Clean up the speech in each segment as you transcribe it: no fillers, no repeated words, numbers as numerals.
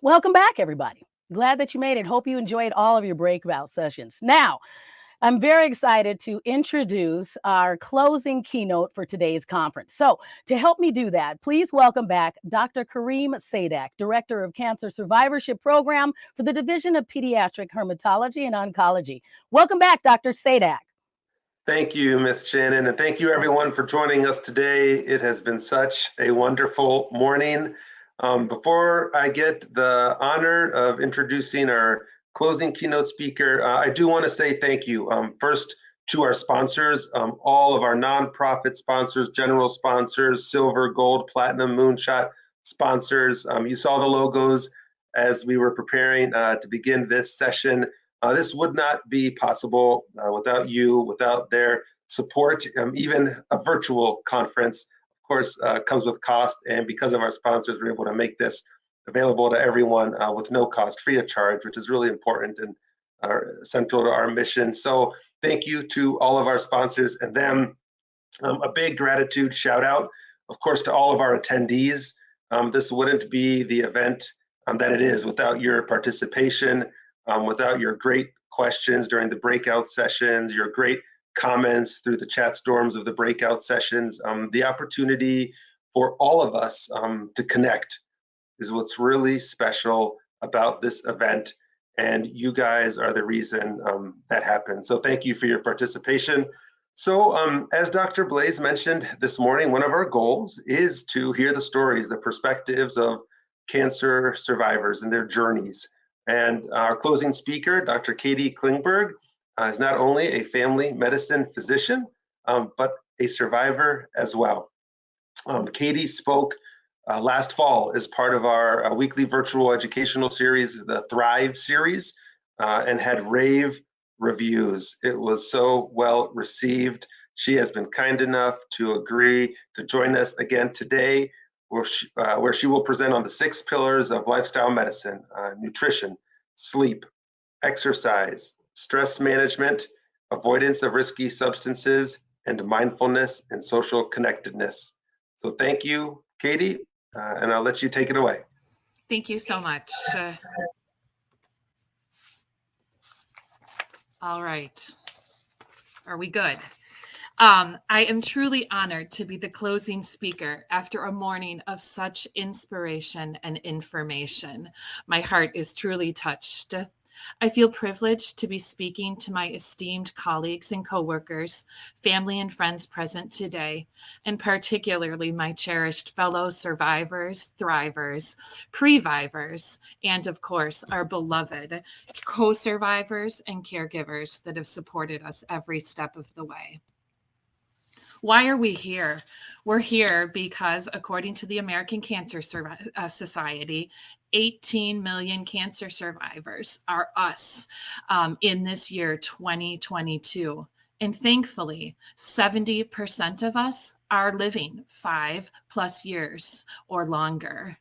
Welcome back, everybody. Glad that you made it. Hope you enjoyed all of your breakout sessions. Now, I'm very excited to introduce our closing keynote for today's conference. So, to help me do that, please welcome back Dr. Kareem Sadak, Director of Cancer Survivorship Program for the Division of Pediatric Hematology and Oncology. Welcome back, Dr. Sadak. Thank you, Ms. Shannon, and thank you everyone for joining us today. It has been such a wonderful morning. Before I get the honor of introducing our closing keynote speaker, I do want to say thank you. First, to our sponsors, all of our nonprofit sponsors, general sponsors, silver, gold, platinum, moonshot sponsors. You saw the logos as we were preparing to begin this session. This would not be possible without you, without their support. Even a virtual conference, of course, comes with cost. And because of our sponsors, we're able to make this available to everyone with no cost, free of charge, which is really important and central to our mission. So thank you to all of our sponsors and them. A big gratitude shout out, of course, to all of our attendees. This wouldn't be the event that it is without your participation. Without your great questions during the breakout sessions, your great comments through the chat storms of the breakout sessions, the opportunity for all of us to connect is what's really special about this event. And you guys are the reason that happened. So thank you for your participation. So as Dr. Blaze mentioned this morning, one of our goals is to hear the stories, the perspectives of cancer survivors and their journeys. And our closing speaker, Dr. Katie Klingberg, is not only a family medicine physician, but a survivor as well. Katie spoke last fall as part of our weekly virtual educational series, the Thrive series, and had rave reviews. It was so well received. She has been kind enough to agree to join us again today, where she will present on the 6 pillars of lifestyle medicine: nutrition, sleep, exercise, stress management, avoidance of risky substances, and mindfulness and social connectedness. So thank you, Katie, and I'll let you take it away. Thank you so much. All right. Are we good? I am truly honored to be the closing speaker after a morning of such inspiration and information. My heart is truly touched. I feel privileged to be speaking to my esteemed colleagues and coworkers, family and friends present today, and particularly my cherished fellow survivors, thrivers, previvors, and of course, our beloved co-survivors and caregivers that have supported us every step of the way. Why are we here? We're here because, according to the American Cancer Society, 18 million cancer survivors are us in this year, 2022. And thankfully, 70% of us are living 5+ years or longer.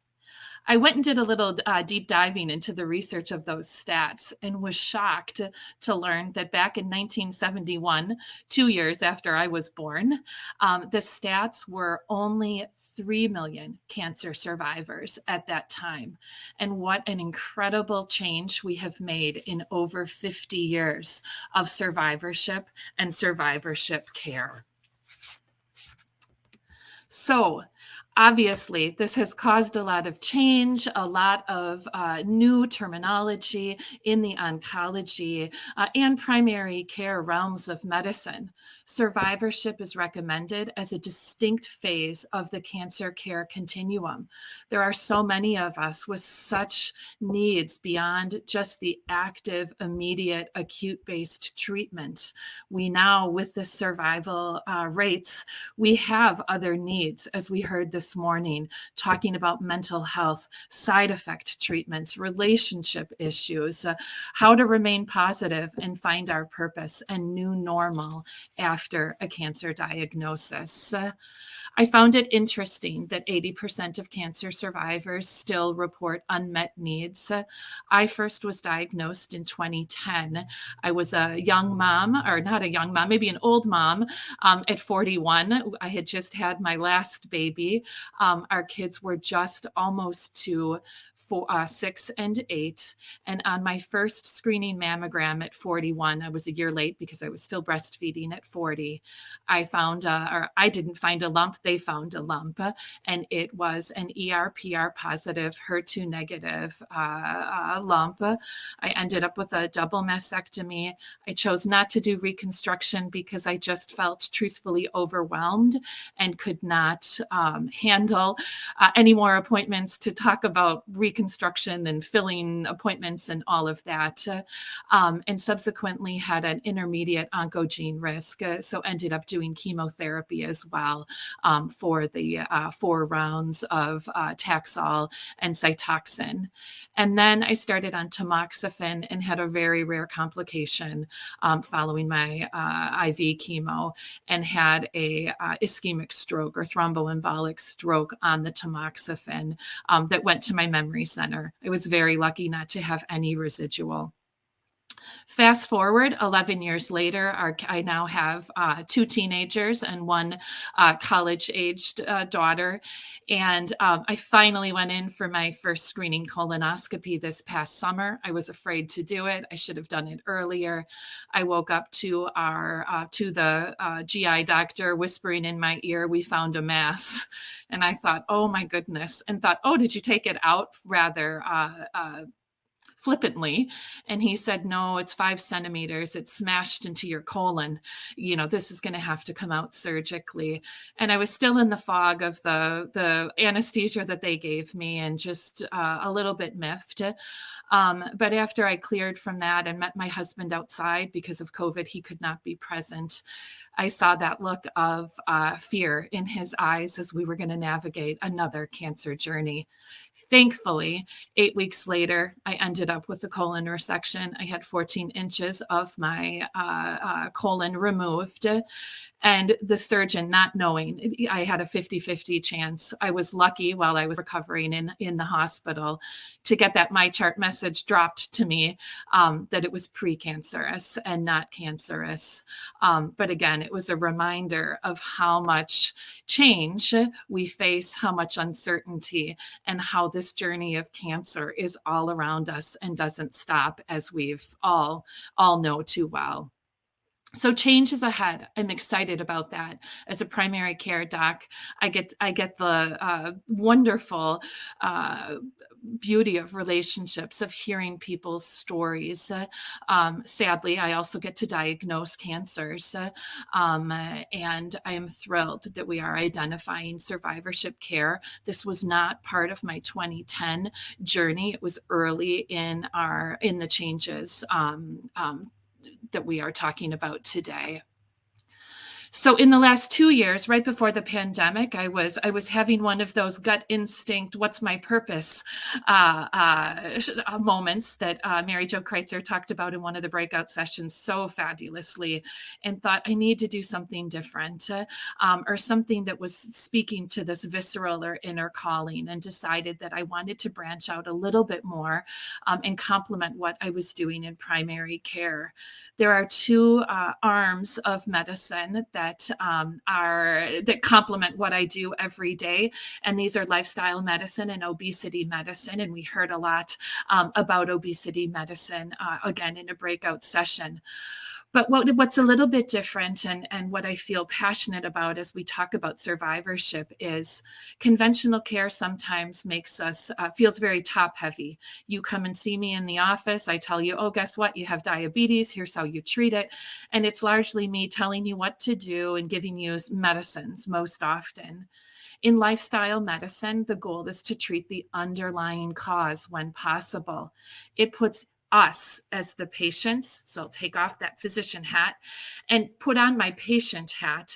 I went and did a little deep diving into the research of those stats and was shocked to learn that back in 1971, 2 years after I was born, the stats were only 3 million cancer survivors at that time. And what an incredible change we have made in over 50 years of survivorship and survivorship care. So, obviously, this has caused a lot of change, a lot of new terminology in the oncology and primary care realms of medicine. Survivorship is recommended as a distinct phase of the cancer care continuum. There are so many of us with such needs beyond just the active, immediate, acute-based treatment. We now, with the survival rates, we have other needs, as we heard this morning, talking about mental health, side effect treatments, relationship issues, how to remain positive and find our purpose and new normal after a cancer diagnosis. I found it interesting that 80% of cancer survivors still report unmet needs. I first was diagnosed in 2010. I was a young mom, or not a young mom, maybe an old mom at 41. I had just had my last baby. Our kids were just almost 6 and 8. And on my first screening mammogram at 41, I was a year late because I was still breastfeeding at 40. I didn't find a lump, they found a lump, and it was an ER/PR positive, HER2 negative lump. I ended up with a double mastectomy. I chose not to do reconstruction because I just felt truthfully overwhelmed and could not handle any more appointments to talk about reconstruction and filling appointments and all of that. And subsequently had an intermediate oncogene risk, so ended up doing chemotherapy as well for the 4 rounds of Taxol and Cytoxan. And then I started on tamoxifen and had a very rare complication following my IV chemo, and had a ischemic stroke or thromboembolic stroke on the tamoxifen that went to my memory center. I was very lucky not to have any residual. Fast forward 11 years later, I now have 2 teenagers and 1 college-aged daughter. And I finally went in for my first screening colonoscopy this past summer. I was afraid to do it. I should have done it earlier. I woke up to the GI doctor whispering in my ear, "We found a mass." And I thought, oh my goodness, and thought, oh, did you take it out? Rather flippantly. And he said, "No, it's 5 centimeters. It's smashed into your colon. This is going to have to come out surgically." And I was still in the fog of the anesthesia that they gave me, and just a little bit miffed. But after I cleared from that and met my husband outside because of COVID, he could not be present. I saw that look of fear in his eyes as we were going to navigate another cancer journey. Thankfully, 8 weeks later, I ended up with a colon resection. I had 14 inches of my colon removed. And the surgeon, not knowing, I had a 50-50 chance. I was lucky while I was recovering in the hospital to get that MyChart message dropped to me that it was precancerous and not cancerous. But again, it was a reminder of how much change we face, how much uncertainty, and how this journey of cancer is all around us and doesn't stop, as we've all know too well. So change is ahead. I'm excited about that. As a primary care doc, I get the wonderful beauty of relationships, of hearing people's stories. Sadly, I also get to diagnose cancers, and I am thrilled that we are identifying survivorship care. This was not part of my 2010 journey. It was early in the changes that we are talking about today. So in the last 2 years, right before the pandemic, I was having one of those gut instinct, what's my purpose moments that Mary Jo Kreitzer talked about in one of the breakout sessions so fabulously, and thought I need to do something different or something that was speaking to this visceral or inner calling, and decided that I wanted to branch out a little bit more and complement what I was doing in primary care. There are 2 arms of medicine that complement what I do every day. And these are lifestyle medicine and obesity medicine. And we heard a lot about obesity medicine, again, in a breakout session. But what's a little bit different, and what I feel passionate about as we talk about survivorship, is conventional care sometimes makes us feels very top heavy. You come and see me in the office. I tell you, oh, guess what? You have diabetes. Here's how you treat it. And it's largely me telling you what to do and giving you medicines most often. In lifestyle medicine, the goal is to treat the underlying cause when possible. It puts us as the patients, so I'll take off that physician hat and put on my patient hat.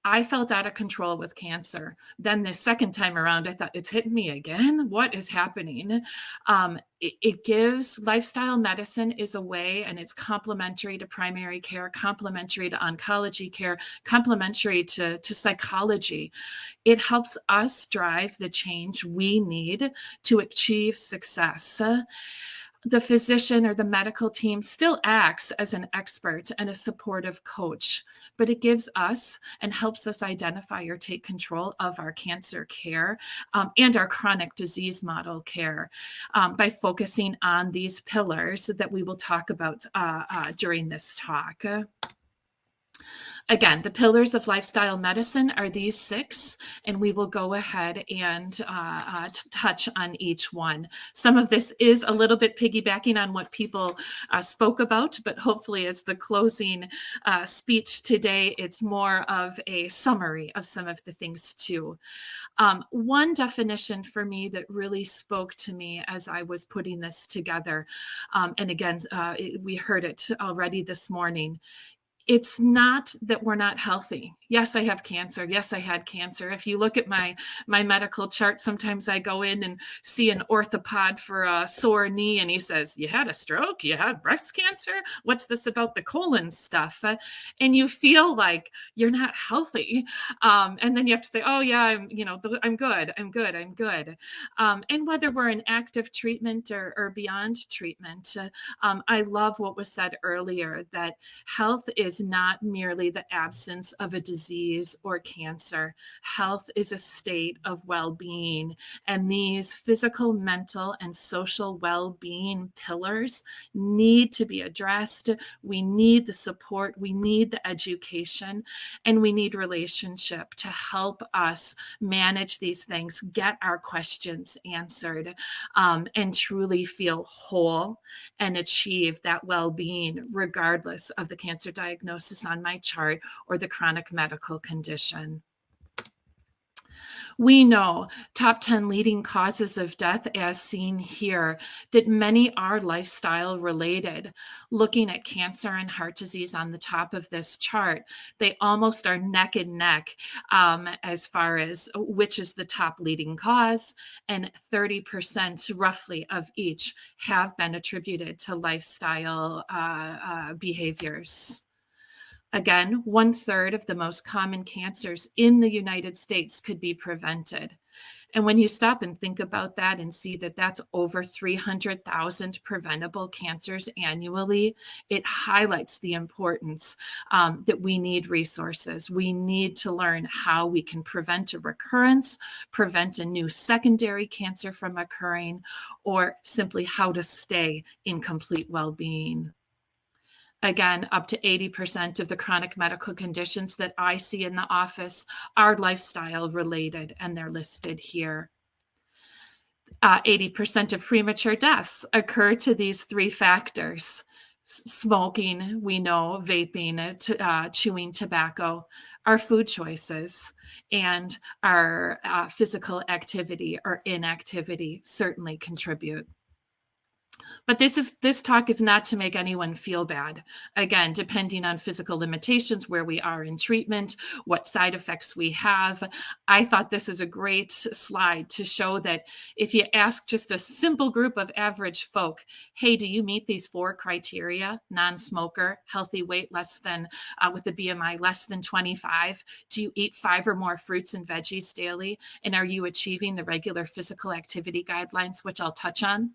I felt out of control with cancer. Then the second time around, I thought, it's hitting me again. What is happening? It gives lifestyle medicine is a way, and it's complementary to primary care, complementary to oncology care, complementary to psychology. It helps us drive the change we need to achieve success. the physician or the medical team still acts as an expert and a supportive coach, but it gives us and helps us identify or take control of our cancer care and our chronic disease model care by focusing on these pillars that we will talk about during this talk. Again, the pillars of lifestyle medicine are these 6, and we will go ahead and touch on each one. Some of this is a little bit piggybacking on what people spoke about, but hopefully as the closing speech today, it's more of a summary of some of the things too. One definition for me that really spoke to me as I was putting this together, and again, we heard it already this morning, it's not that we're not healthy. Yes, I have cancer. Yes, I had cancer. If you look at my medical chart, sometimes I go in and see an orthopod for a sore knee, and he says, "You had a stroke? You had breast cancer? What's this about the colon stuff?" And you feel like you're not healthy. And then you have to say, "Oh yeah, I'm good. I'm good. I'm good." And whether we're in active treatment or beyond treatment, I love what was said earlier, that health is not merely the absence of a disease or cancer. Health is a state of well-being, and these physical, mental, and social well-being pillars need to be addressed. We need the support, we need the education, and we need relationship to help us manage these things, get our questions answered, and truly feel whole and achieve that well-being regardless of the cancer diagnosis on my chart or the chronic medical condition. We know top 10 leading causes of death, as seen here, that many are lifestyle related. Looking at cancer and heart disease on the top of this chart, they almost are neck and neck as far as which is the top leading cause, and 30% roughly of each have been attributed to lifestyle behaviors. Again, 1/3 of the most common cancers in the United States could be prevented. And when you stop and think about that and see that that's over 300,000 preventable cancers annually, it highlights the importance that we need resources. We need to learn how we can prevent a recurrence, prevent a new secondary cancer from occurring, or simply how to stay in complete well-being. Again, up to 80% of the chronic medical conditions that I see in the office are lifestyle related, and they're listed here. 80% of premature deaths occur to these 3 factors. Smoking, we know, vaping, chewing tobacco, our food choices, and our physical activity or inactivity certainly contribute. But this talk is not to make anyone feel bad. Again, depending on physical limitations, where we are in treatment, what side effects we have. I thought this is a great slide to show that if you ask just a simple group of average folk, hey, do you meet these 4 criteria? Non-smoker, healthy weight less than, with a BMI less than 25. Do you eat 5 or more fruits and veggies daily? And are you achieving the regular physical activity guidelines, which I'll touch on?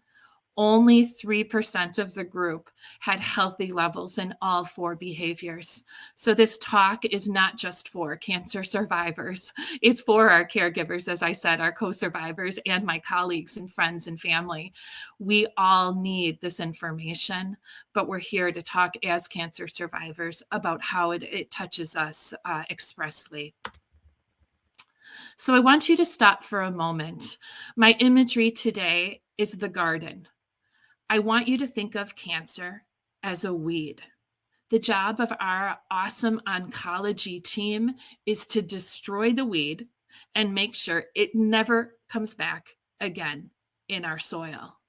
Only 3% of the group had healthy levels in all 4 behaviors. So this talk is not just for cancer survivors. It's for our caregivers, as I said, our co-survivors, and my colleagues and friends and family. We all need this information, but we're here to talk as cancer survivors about how it touches us expressly. So I want you to stop for a moment. My imagery today is the garden. I want you to think of cancer as a weed. The job of our awesome oncology team is to destroy the weed and make sure it never comes back again in our soil.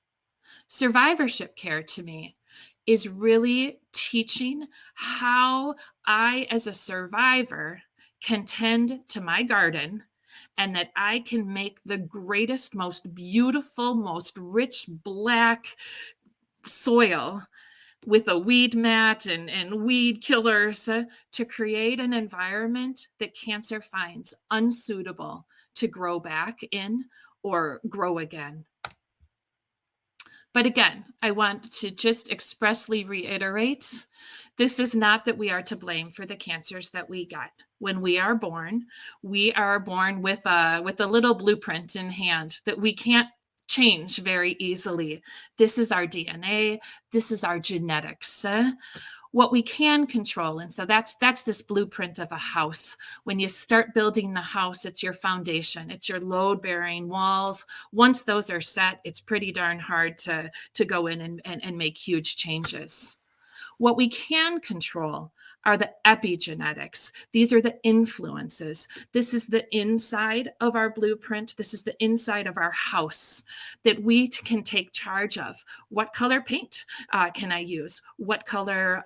Survivorship care to me is really teaching how I, as a survivor, can tend to my garden, and that I can make the greatest, most beautiful, most rich black soil with a weed mat and weed killers to create an environment that cancer finds unsuitable to grow back in or grow again. But again, I want to just expressly reiterate, this is not that we are to blame for the cancers that we get. When we are born with a little blueprint in hand that we can't change very easily. This is our DNA. This is our genetics. What we can control, and so that's this blueprint of a house. When you start building the house, it's your foundation, it's your load-bearing walls. Once those are set, it's pretty darn hard to go in and make huge changes. What we can control are the epigenetics. These are the influences. This is the inside of our blueprint. This is the inside of our house that we can take charge of. What color paint can I use? What color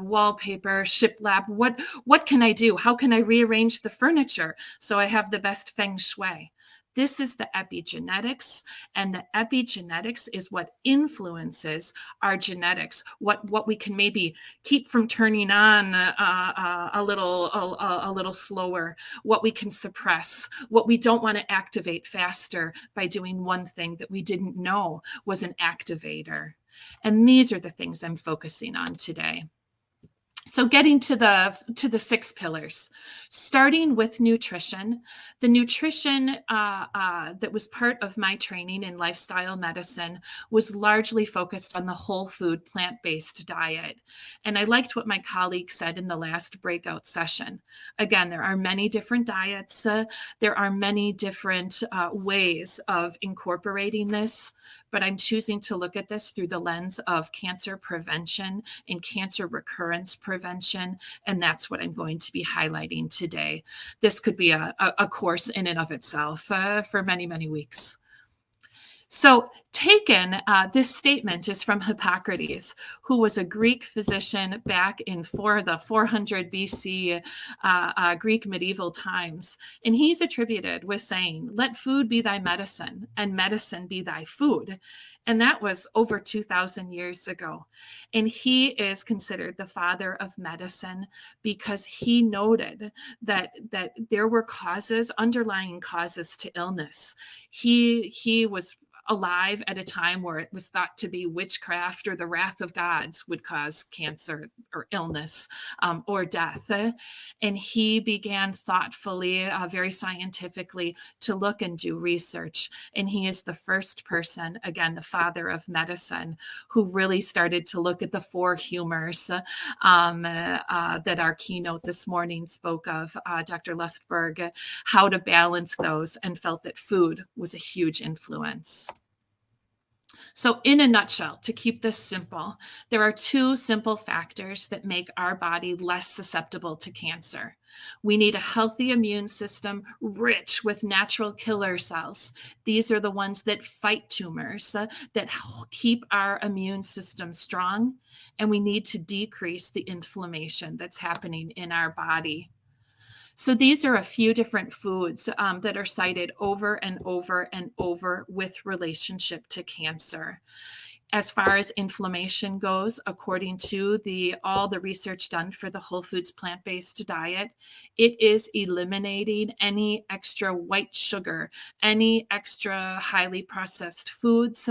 wallpaper, shiplap? What can I do? How can I rearrange the furniture so I have the best feng shui? This is the epigenetics, and the epigenetics is what influences our genetics, what we can maybe keep from turning on a little slower, what we can suppress, what we don't want to activate faster by doing one thing that we didn't know was an activator. And these are the things I'm focusing on today. So getting to the 6 pillars, starting with nutrition. The nutrition that was part of my training in lifestyle medicine was largely focused on the whole food, plant-based diet. And I liked what my colleague said in the last breakout session. Again, there are many different diets. There are many different ways of incorporating this, but I'm choosing to look at this through the lens of cancer prevention and cancer recurrence prevention, and that's what I'm going to be highlighting today. This could be a course in and of itself for many, many weeks. So this statement is from Hippocrates, who was a Greek physician back in the 400 BC Greek medieval times. And he's attributed with saying, "Let food be thy medicine, and medicine be thy food." And that was over 2,000 years ago. And he is considered the father of medicine because he noted that there were underlying causes to illness. He was alive at a time where it was thought to be witchcraft or the wrath of gods would cause cancer or illness or death. And he began thoughtfully, very scientifically, to look and do research. And he is the first person, again, the father of medicine, who really started to look at the 4 humors that our keynote this morning spoke of, Dr. Lustberg, how to balance those, and felt that food was a huge influence. So in a nutshell, to keep this simple, there are 2 simple factors that make our body less susceptible to cancer. We need a healthy immune system rich with natural killer cells. These are the ones that fight tumors, that keep our immune system strong, and we need to decrease the inflammation that's happening in our body. So these are a few different foods that are cited over and over and over with relationship to cancer. As far as inflammation goes, according to all the research done for the whole foods plant-based diet, it is eliminating any extra white sugar, any extra highly processed foods.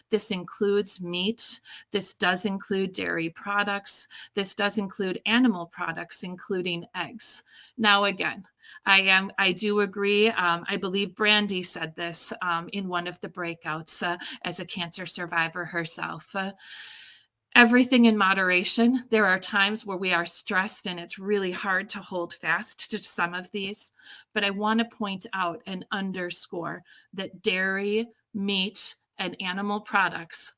This includes meat. This does include dairy products. This does include animal products, including eggs. Now, again, I do agree. I believe Brandy said this in one of the breakouts as a cancer survivor herself. Everything in moderation. There are times where we are stressed and it's really hard to hold fast to some of these, but I want to point out and underscore that dairy, meat, and animal products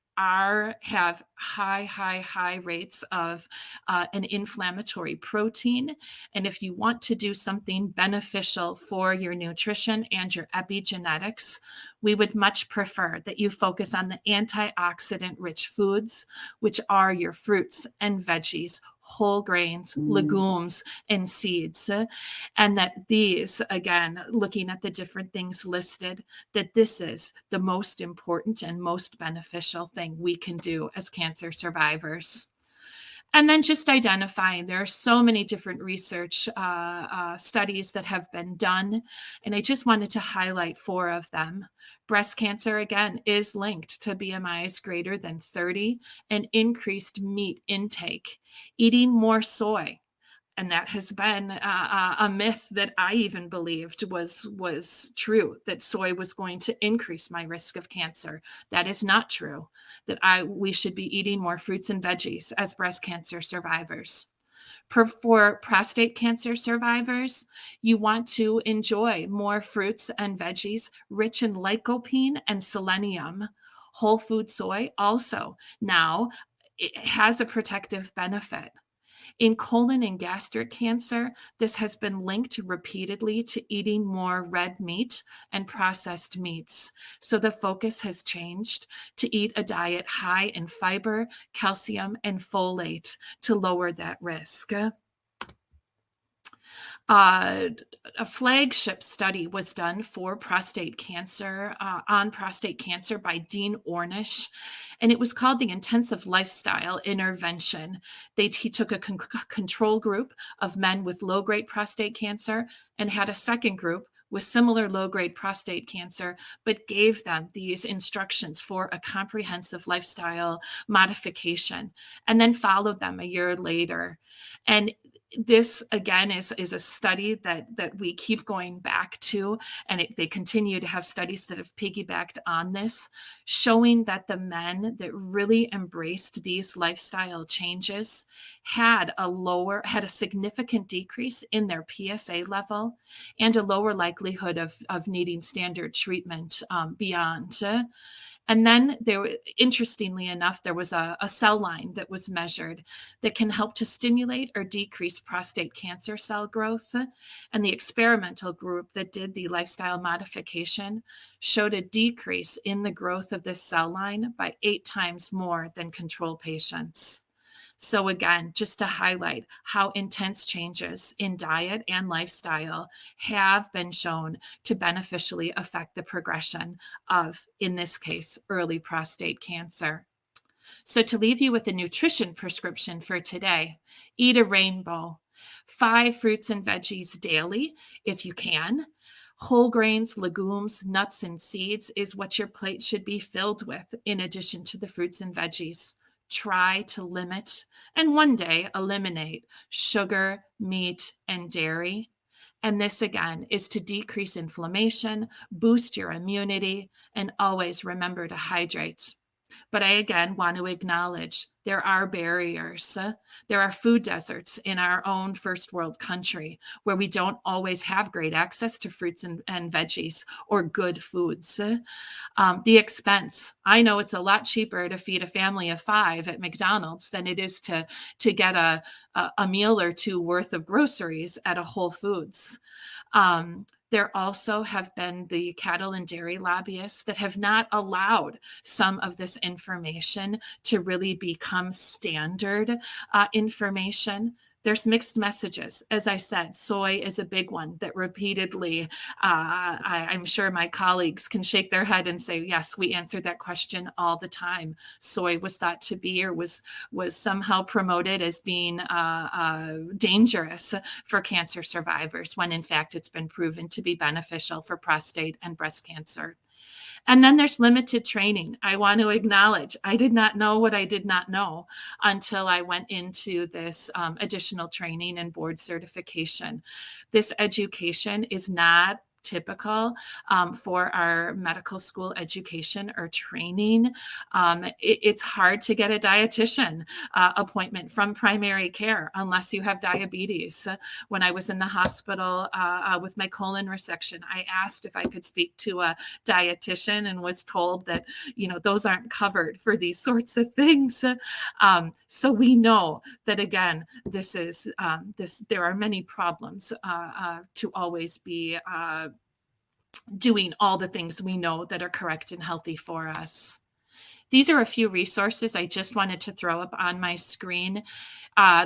have high rates of an inflammatory protein. And if you want to do something beneficial for your nutrition and your epigenetics, we would much prefer that you focus on the antioxidant-rich foods, which are your fruits and veggies, whole grains, legumes, and seeds. And that these, again, looking at the different things listed, that this is the most important and most beneficial thing we can do as cancer survivors. And then just identifying, there are so many different research studies that have been done, and I just wanted to highlight 4 of them. Breast cancer, again, is linked to BMIs greater than 30 and increased meat intake. Eating more soy, and that has been a myth that I even believed was true, that soy was going to increase my risk of cancer. That is not true. That we should be eating more fruits and veggies as breast cancer survivors. For prostate cancer survivors, you want to enjoy more fruits and veggies rich in lycopene and selenium. Whole food soy also now it has a protective benefit. In colon and gastric cancer, this has been linked repeatedly to eating more red meat and processed meats. So the focus has changed to eat a diet high in fiber, calcium, and folate to lower that risk. A flagship study was done for prostate cancer, on prostate cancer by Dean Ornish, and it was called the Intensive Lifestyle Intervention. He took a control group of men with low-grade prostate cancer and had a second group with similar low-grade prostate cancer, but gave them these instructions for a comprehensive lifestyle modification, and then followed them a year later. And this again is a study that we keep going back to, and they continue to have studies that have piggybacked on this, showing that the men that really embraced these lifestyle changes had a significant decrease in their PSA level and a lower likelihood of needing standard treatment beyond. And then interestingly enough, there was a cell line that was measured that can help to stimulate or decrease prostate cancer cell growth. And the experimental group that did the lifestyle modification showed a decrease in the growth of this cell line by 8 times more than control patients. So again, just to highlight how intense changes in diet and lifestyle have been shown to beneficially affect the progression of, in this case, early prostate cancer. So to leave you with a nutrition prescription for today, eat a rainbow. 5 fruits and veggies daily if you can. Whole grains, legumes, nuts, and seeds is what your plate should be filled with in addition to the fruits and veggies. Try to limit and one day eliminate sugar, meat, and dairy. And this again is to decrease inflammation, boost your immunity, and always remember to hydrate. But I again want to acknowledge there are barriers. There are food deserts in our own first world country where we don't always have great access to fruits and veggies or good foods. The expense, I know it's a lot cheaper to feed a family of 5 at McDonald's than it is to get a meal or 2 worth of groceries at a Whole Foods. There also have been the cattle and dairy lobbyists that have not allowed some of this information to really become standard information. There's mixed messages. As I said, soy is a big one that repeatedly, I'm sure my colleagues can shake their head and say, yes, we answer that question all the time. Soy was thought to be or was somehow promoted as being dangerous for cancer survivors, when in fact it's been proven to be beneficial for prostate and breast cancer. And then there's limited training. I want to acknowledge I did not know what I did not know until I went into this additional training and board certification. This education is not typical for our medical school education or training. It's hard to get a dietitian appointment from primary care unless you have diabetes. When I was in the hospital with my colon resection, I asked if I could speak to a dietitian and was told that, those aren't covered for these sorts of things. So we know that, again, there are many problems to always be doing all the things we know that are correct and healthy for us. These are a few resources I just wanted to throw up on my screen.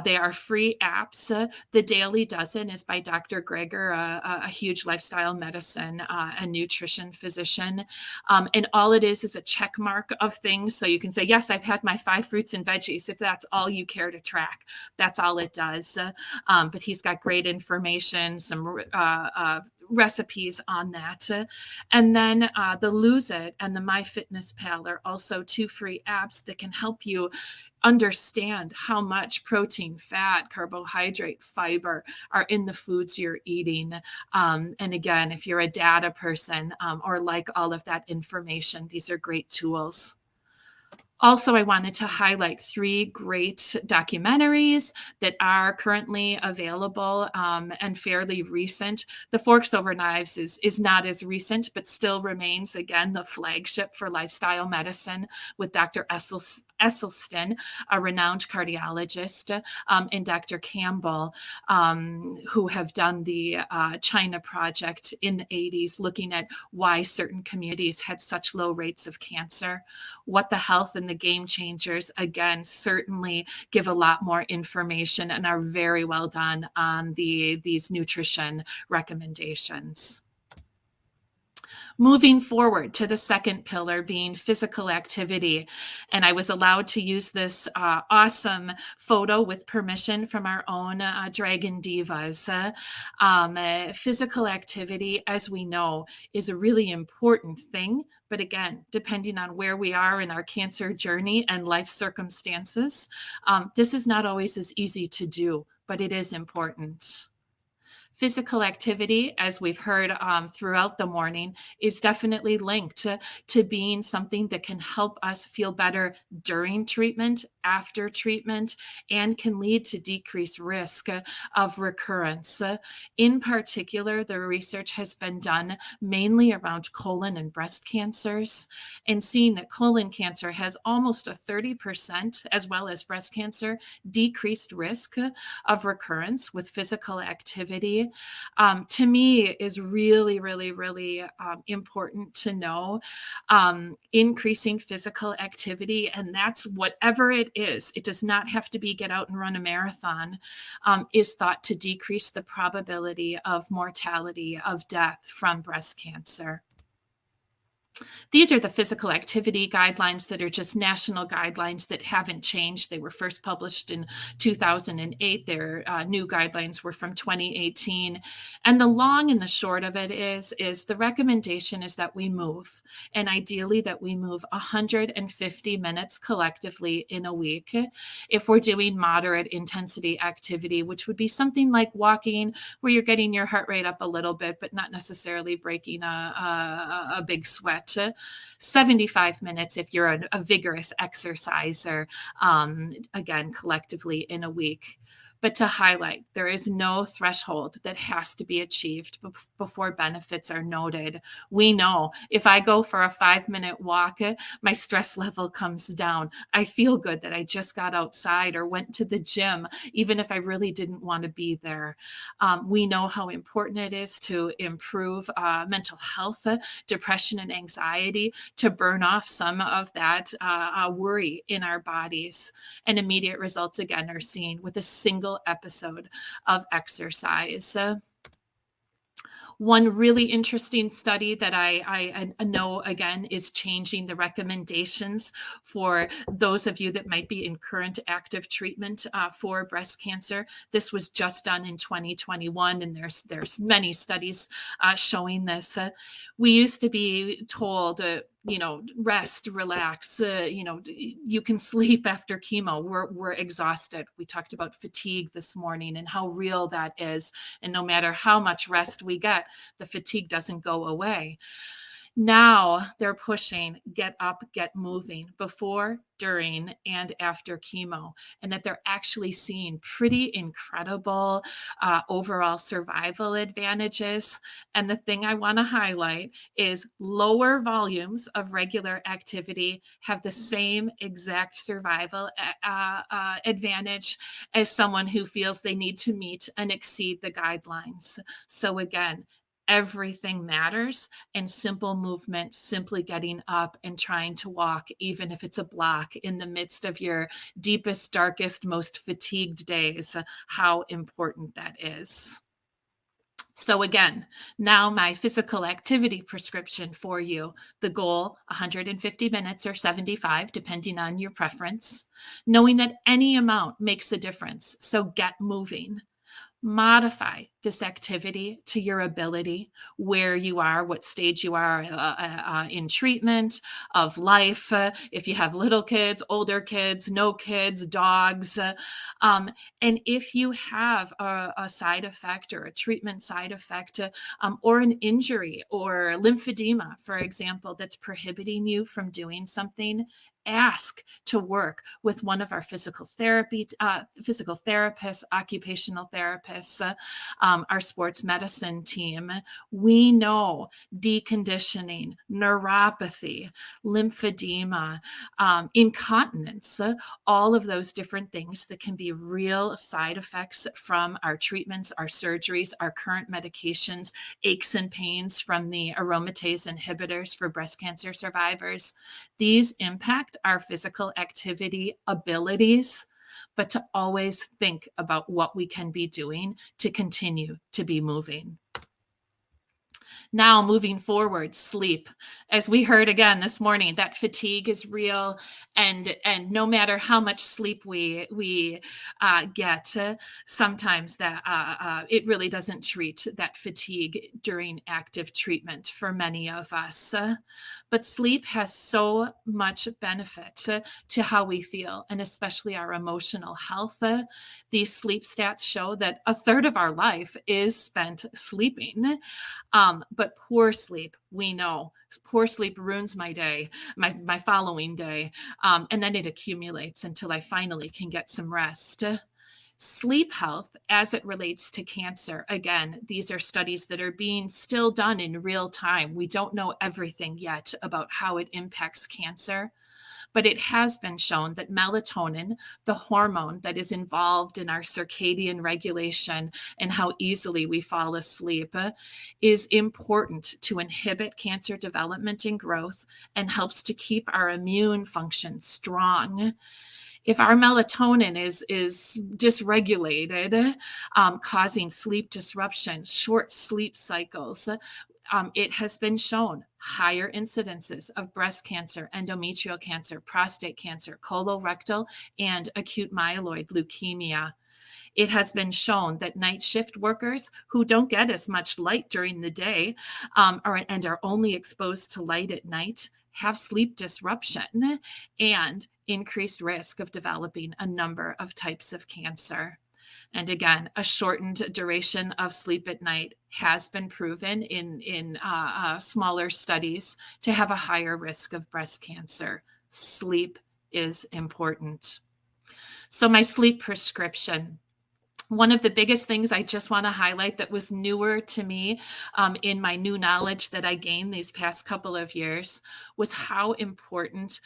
They are free apps. The Daily Dozen is by Dr. Greger, a huge lifestyle medicine and nutrition physician. And all it is a check mark of things. So you can say, yes, I've had my 5 fruits and veggies, if that's all you care to track. That's all it does. But he's got great information, some recipes on that. And then the Lose It and the MyFitnessPal are also 2 free apps that can help you understand how much protein, fat, carbohydrate, fiber are in the foods you're eating. And again, if you're a data person or like all of that information, these are great tools. Also, I wanted to highlight 3 great documentaries that are currently available and fairly recent. The Forks Over Knives is not as recent, but still remains, again, the flagship for lifestyle medicine with Dr. Esselstyn, a renowned cardiologist, and Dr. Campbell, who have done the China Project in the 80s, looking at why certain communities had such low rates of cancer. What the Health and the Game Changers, again, certainly give a lot more information and are very well done on these nutrition recommendations. Moving forward to the second pillar being physical activity. And I was allowed to use this awesome photo with permission from our own Dragon Divas. Physical activity, as we know, is a really important thing. But again, depending on where we are in our cancer journey and life circumstances, this is not always as easy to do, but it is important. Physical activity, as we've heard throughout the morning, is definitely linked to being something that can help us feel better during treatment, after treatment, and can lead to decreased risk of recurrence. In particular, the research has been done mainly around colon and breast cancers, and seeing that colon cancer has almost a 30%, as well as breast cancer, decreased risk of recurrence with physical activity. To me is really, really, really important to know. Increasing physical activity, and that's whatever it is. It does not have to be get out and run a marathon, is thought to decrease the probability of mortality, of death from breast cancer. These are the physical activity guidelines that are just national guidelines that haven't changed. They were first published in 2008. Their new guidelines were from 2018. And the long and the short of it is the recommendation is that we move, and ideally that we move 150 minutes collectively in a week. If we're doing moderate intensity activity, which would be something like walking, where you're getting your heart rate up a little bit, but not necessarily breaking a big sweat. 75 minutes if you're a vigorous exerciser, again, collectively in a week. But to highlight, there is no threshold that has to be achieved before benefits are noted. We know if I go for a 5-minute walk, my stress level comes down. I feel good that I just got outside or went to the gym, even if I really didn't want to be there. We know how important it is to improve mental health, depression, and anxiety, to burn off some of that worry in our bodies. And immediate results, again, are seen with a single episode of exercise. One really interesting study that I know, again, is changing the recommendations for those of you that might be in current active treatment for breast cancer. This was just done in 2021, and there's many studies showing this. We used to be told, rest, relax, you can sleep after chemo. We're exhausted. We talked about fatigue this morning and how real that is. And no matter how much rest we get, the fatigue doesn't go away. Now they're pushing get up, get moving before, during, and after chemo, and that they're actually seeing pretty incredible overall survival advantages. And the thing I want to highlight is lower volumes of regular activity have the same exact survival advantage as someone who feels they need to meet and exceed the guidelines. So again, everything matters, and simple movement, simply getting up and trying to walk, even if it's a block in the midst of your deepest, darkest, most fatigued days, how important that is. So again, now my physical activity prescription for you. The goal, 150 minutes or 75, depending on your preference, knowing that any amount makes a difference. So get moving. Modify this activity to your ability, where you are, what stage you are in treatment of life. If you have little kids, older kids, no kids, dogs. And if you have a side effect or a treatment side effect, or an injury or lymphedema, for example, that's prohibiting you from doing something, ask to work with one of our physical therapists, occupational therapists, our sports medicine team. We know deconditioning, neuropathy, lymphedema, incontinence, all of those different things that can be real side effects from our treatments, our surgeries, our current medications, aches and pains from the aromatase inhibitors for breast cancer survivors. These impact our physical activity abilities, but to always think about what we can be doing to continue to be moving. Now, moving forward, sleep. As we heard again this morning, that fatigue is real, and no matter how much sleep we get, sometimes that it really doesn't treat that fatigue during active treatment for many of us. But sleep has so much benefit to how we feel, and especially our emotional health. These sleep stats show that a third of our life is spent sleeping. But poor sleep, we know, poor sleep ruins my day, my following day, and then it accumulates until I finally can get some rest. Sleep health as it relates to cancer. Again, these are studies that are being still done in real time. We don't know everything yet about how it impacts cancer. But it has been shown that melatonin, the hormone that is involved in our circadian regulation and how easily we fall asleep, is important to inhibit cancer development and growth and helps to keep our immune function strong. If our melatonin is dysregulated, causing sleep disruption, short sleep cycles, it has been shown higher incidences of breast cancer, endometrial cancer, prostate cancer, colorectal, and acute myeloid leukemia. It has been shown that night shift workers who don't get as much light during the day are only exposed to light at night have sleep disruption and increased risk of developing a number of types of cancer. And again, a shortened duration of sleep at night has been proven in smaller studies to have a higher risk of breast cancer. Sleep is important. So my sleep prescription. One of the biggest things I just want to highlight that was newer to me in my new knowledge that I gained these past couple of years was how important,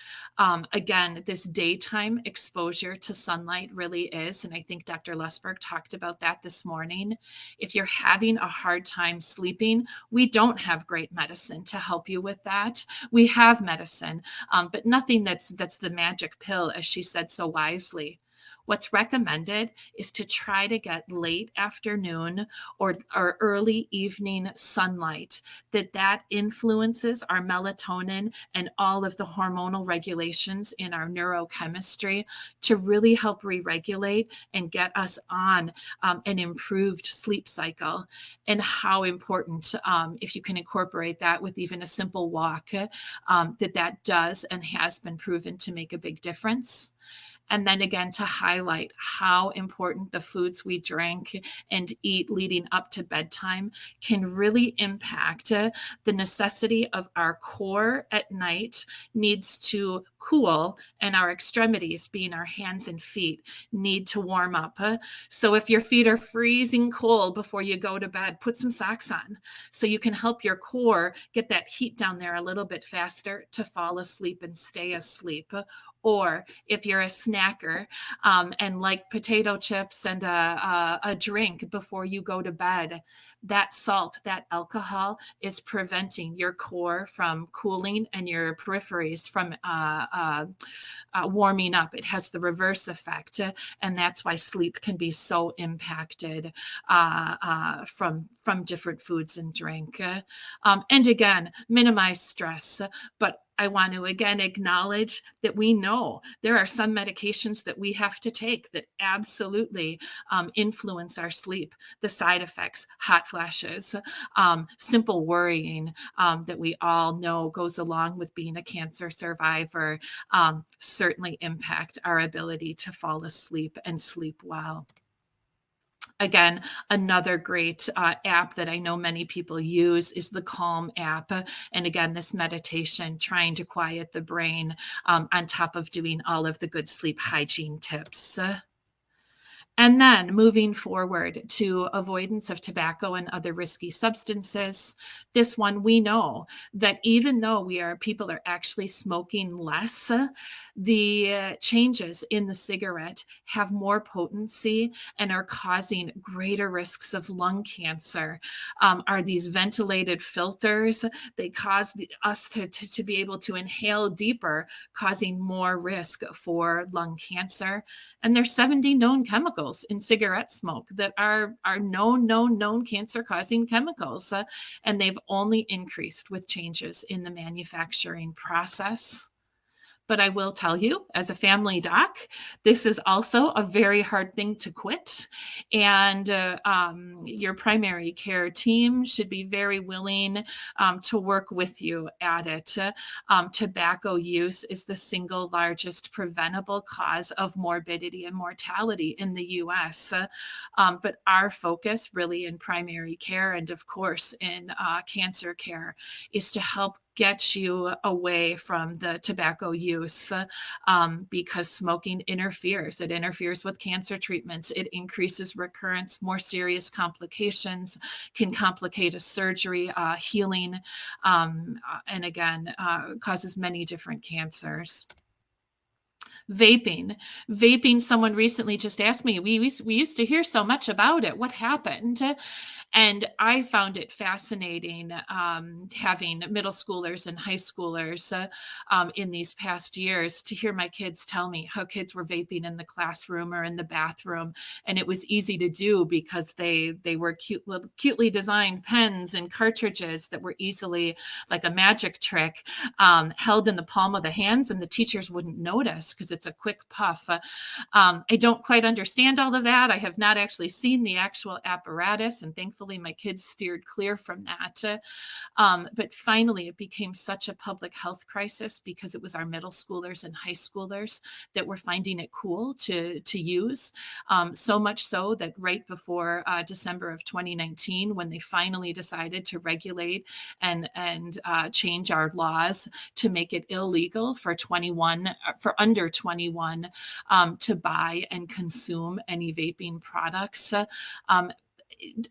again, this daytime exposure to sunlight really is. And I think Dr. Lusberg talked about that this morning. If you're having a hard time sleeping, we don't have great medicine to help you with that. We have medicine, but nothing that's the magic pill, as she said so wisely. What's recommended is to try to get late afternoon or early evening sunlight, that influences our melatonin and all of the hormonal regulations in our neurochemistry to really help re-regulate and get us on an improved sleep cycle. And how important, if you can incorporate that with even a simple walk, that does and has been proven to make a big difference. And then again, to highlight how important the foods we drink and eat leading up to bedtime can really impact the necessity of our core at night needs to cool, and our extremities, being our hands and feet, need to warm up. So if your feet are freezing cold before you go to bed, put some socks on so you can help your core get that heat down there a little bit faster to fall asleep and stay asleep. Or if you're a snacker and like potato chips and a drink before you go to bed, that salt, that alcohol is preventing your core from cooling and your peripheries from warming up. It has the reverse effect. And that's why sleep can be so impacted from different foods and drink. And again, minimize stress. But I want to again acknowledge that we know there are some medications that we have to take that absolutely influence our sleep. The side effects, hot flashes, simple worrying that we all know goes along with being a cancer survivor, certainly impact our ability to fall asleep and sleep well. Again, another great app that I know many people use is the Calm app. And again, this meditation, trying to quiet the brain on top of doing all of the good sleep hygiene tips. And then moving forward to avoidance of tobacco and other risky substances. This one, we know that even though people are actually smoking less, the changes in the cigarette have more potency and are causing greater risks of lung cancer. Are these ventilated filters? They cause us to be able to inhale deeper, causing more risk for lung cancer. And there's 70 known chemicals in cigarette smoke that are known cancer-causing chemicals, and they've only increased with changes in the manufacturing process. But I will tell you, as a family doc, this is also a very hard thing to quit. And your primary care team should be very willing to work with you at it. Tobacco use is the single largest preventable cause of morbidity and mortality in the US. But our focus really in primary care and of course in cancer care is to help get you away from the tobacco use because smoking interferes. It interferes with cancer treatments. It increases recurrence, more serious complications, can complicate a surgery, healing, and again, causes many different cancers. Vaping, someone recently just asked me, we used to hear so much about it. What happened? And I found it fascinating having middle schoolers and high schoolers in these past years to hear my kids tell me how kids were vaping in the classroom or in the bathroom. And it was easy to do because they were cutely designed pens and cartridges that were easily, like a magic trick, held in the palm of the hands, and the teachers wouldn't notice because it's a quick puff. I don't quite understand all of that. I have not actually seen the actual apparatus, and thankfully my kids steered clear from that. But finally, it became such a public health crisis because it was our middle schoolers and high schoolers that were finding it cool to use. So much so that right before December of 2019, when they finally decided to regulate and change our laws to make it illegal for under 21 to buy and consume any vaping products.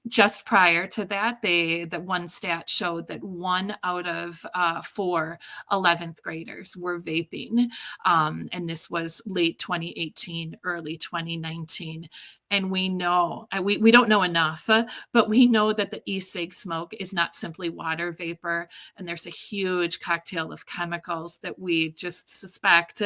Just prior to that, that one stat showed that 1 out of 4 11th graders were vaping. And this was late 2018, early 2019. And we know, we don't know enough, but we know that the e-cig smoke is not simply water vapor. And there's a huge cocktail of chemicals that we just suspect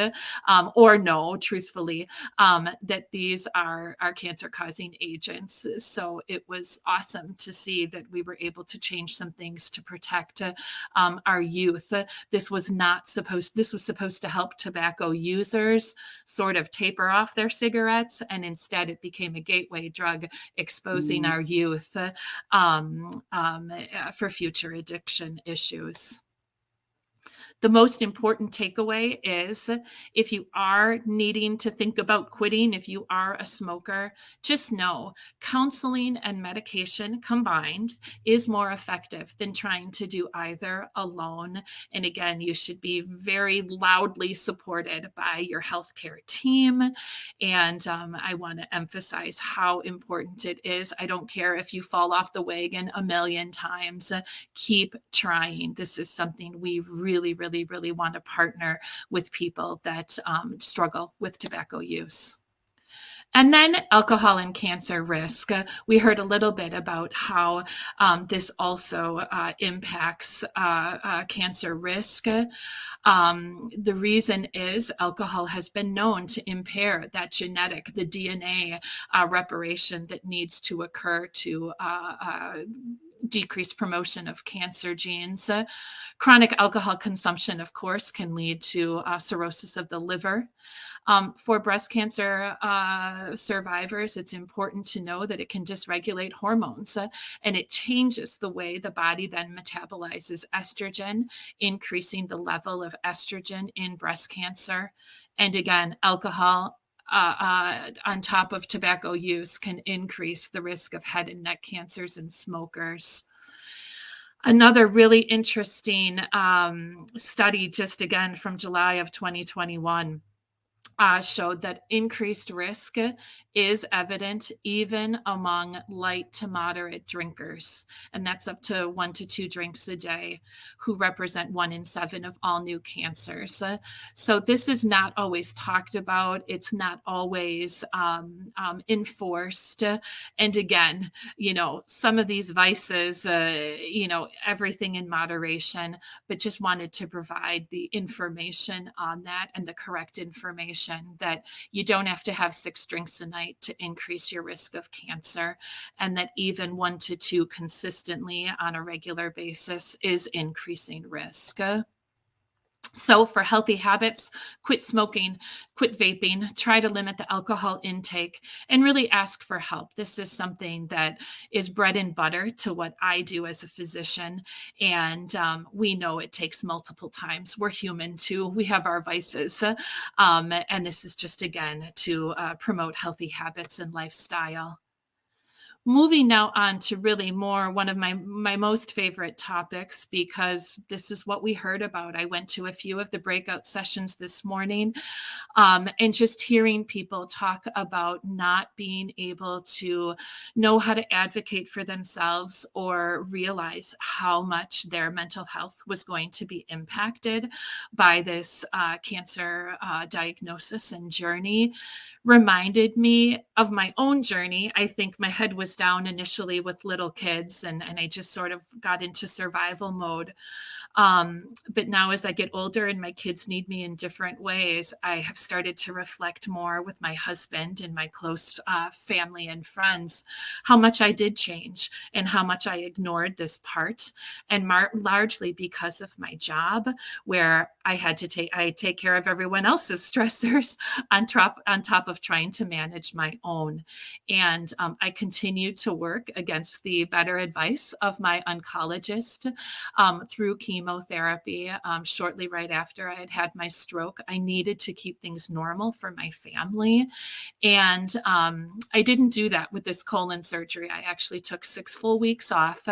or know, truthfully, that these are cancer-causing agents. So it was awesome to see that we were able to change some things to protect our youth. This was supposed to help tobacco users sort of taper off their cigarettes, and instead it became a gateway drug, exposing our youth for future addiction issues. The most important takeaway is if you are needing to think about quitting, if you are a smoker, just know counseling and medication combined is more effective than trying to do either alone. And again, you should be very loudly supported by your healthcare team. And I want to emphasize how important it is. I don't care if you fall off the wagon a million times, keep trying. This is something we really really, really, really want to partner with people that struggle with tobacco use. And then alcohol and cancer risk. We heard a little bit about how this also impacts cancer risk. The reason is alcohol has been known to impair that genetic, the DNA reparation that needs to occur to decreased promotion of cancer genes. Chronic alcohol consumption, of course, can lead to cirrhosis of the liver. For breast cancer survivors, it's important to know that it can dysregulate hormones and it changes the way the body then metabolizes estrogen, increasing the level of estrogen in breast cancer. And again, alcohol on top of tobacco use can increase the risk of head and neck cancers in smokers. Another really interesting study, just again from July of 2021, showed that increased risk is evident even among light to moderate drinkers. And that's up to 1 to 2 drinks a day, who represent 1 in 7 of all new cancers. So this is not always talked about. It's not always enforced. And again, some of these vices, everything in moderation, but just wanted to provide the information on that and the correct information that you don't have to have 6 drinks a night to increase your risk of cancer, and that even 1 to 2 consistently on a regular basis is increasing risk. So for healthy habits, quit smoking, quit vaping, try to limit the alcohol intake, and really ask for help. This is something that is bread and butter to what I do as a physician. And we know it takes multiple times. We're human too. We have our vices. And this is just, again, to promote healthy habits and lifestyle. Moving now on to really more one of my most favorite topics, because this is what we heard about. I went to a few of the breakout sessions this morning, and just hearing people talk about not being able to know how to advocate for themselves or realize how much their mental health was going to be impacted by this cancer diagnosis and journey reminded me of my own journey. I think my head was down initially with little kids, and I just sort of got into survival mode. But now as I get older and my kids need me in different ways, I have started to reflect more with my husband and my close family and friends, how much I did change and how much I ignored this part. And largely because of my job, where I take care of everyone else's stressors on top of trying to manage my own. And I continued to work against the better advice of my oncologist through chemotherapy. Shortly right after I had my stroke, I needed to keep things normal for my family. And I didn't do that with this colon surgery. I actually took 6 full weeks off.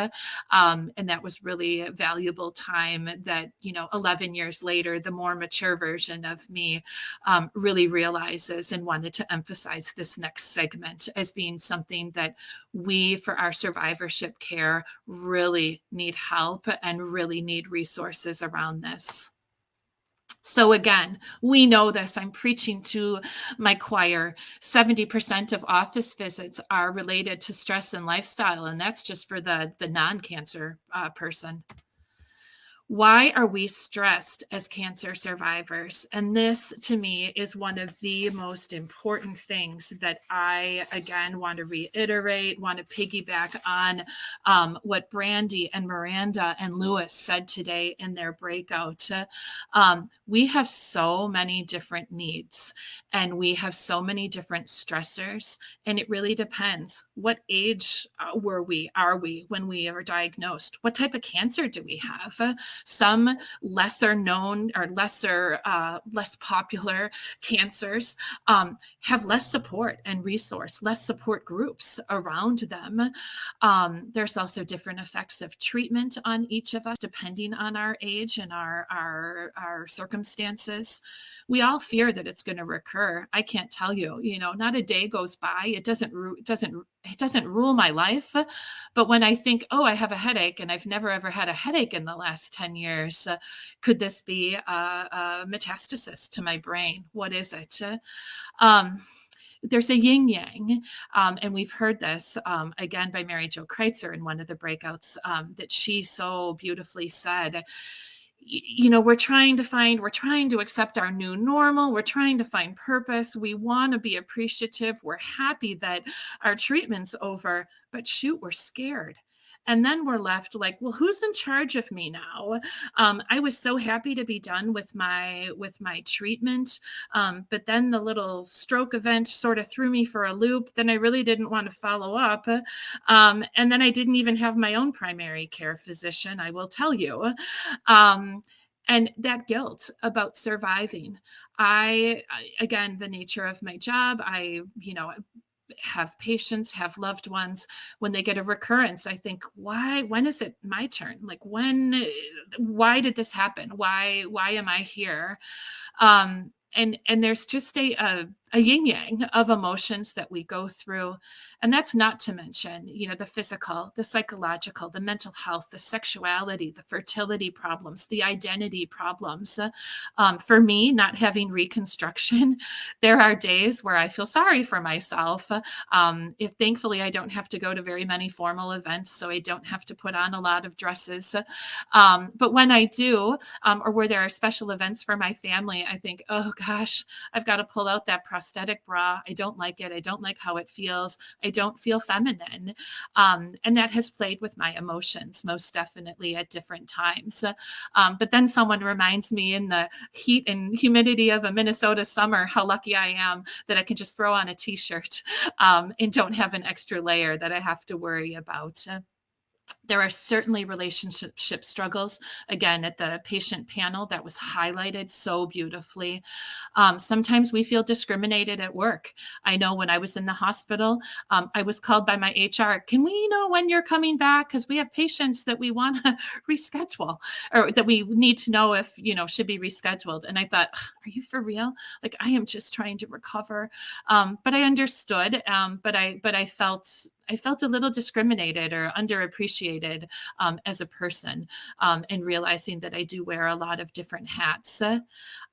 And that was really a valuable time that, 11 years later, the more mature version of me really realizes and wanted to emphasize this next segment as being something that we, for our survivorship care, really need help and really need resources around this. So again, we know this. I'm preaching to my choir. 70% of office visits are related to stress and lifestyle, and that's just for the non-cancer person. Why are we stressed as cancer survivors? And this, to me, is one of the most important things that I, again, want to reiterate, want to piggyback on what Brandy and Miranda and Lewis said today in their breakout. We have so many different needs, and we have so many different stressors, and it really depends. What age are we when we are diagnosed? What type of cancer do we have? Some lesser known or less popular cancers have less support and resource, less support groups around them. There's also different effects of treatment on each of us, depending on our age and our circumstances. we all fear that it's going to recur. I can't tell you, not a day goes by. It doesn't rule my life. But when I think, oh, I have a headache and I've never ever had a headache in the last 10 years, could this be a metastasis to my brain? What is it? There's a yin yang, and we've heard this again by Mary Jo Kreitzer in one of the breakouts, that she so beautifully said, we're trying to accept our new normal. We're trying to find purpose. We want to be appreciative. We're happy that our treatment's over, but shoot, we're scared. And then we're left like, well, who's in charge of me now? I was so happy to be done with my treatment, but then the little stroke event sort of threw me for a loop. Then I really didn't want to follow up, and then I didn't even have my own primary care physician, I will tell you. And that guilt about surviving. Again, the nature of my job, have patients, have loved ones. When they get a recurrence, I think, when is it my turn? Like why did this happen? Why am I here? And there's just a yin yang of emotions that we go through. And that's not to mention, the physical, the psychological, the mental health, the sexuality, the fertility problems, the identity problems. For me, not having reconstruction, there are days where I feel sorry for myself. If thankfully I don't have to go to very many formal events, so I don't have to put on a lot of dresses. But when I do, or where there are special events for my family, I think, oh gosh, I've got to pull out that prosthetic bra. I don't like it. I don't like how it feels. I don't feel feminine. And that has played with my emotions most definitely at different times. But then someone reminds me in the heat and humidity of a Minnesota summer, how lucky I am that I can just throw on a t-shirt and don't have an extra layer that I have to worry about. There are certainly relationship struggles. Again, at the patient panel, that was highlighted so beautifully. Sometimes we feel discriminated at work. I know when I was in the hospital, I was called by my HR, can we know when you're coming back? Because we have patients that we want to reschedule, or that we need to know if, should be rescheduled. And I thought, are you for real? Like, I am just trying to recover. But I understood, but I felt a little discriminated or underappreciated as a person, and realizing that I do wear a lot of different hats.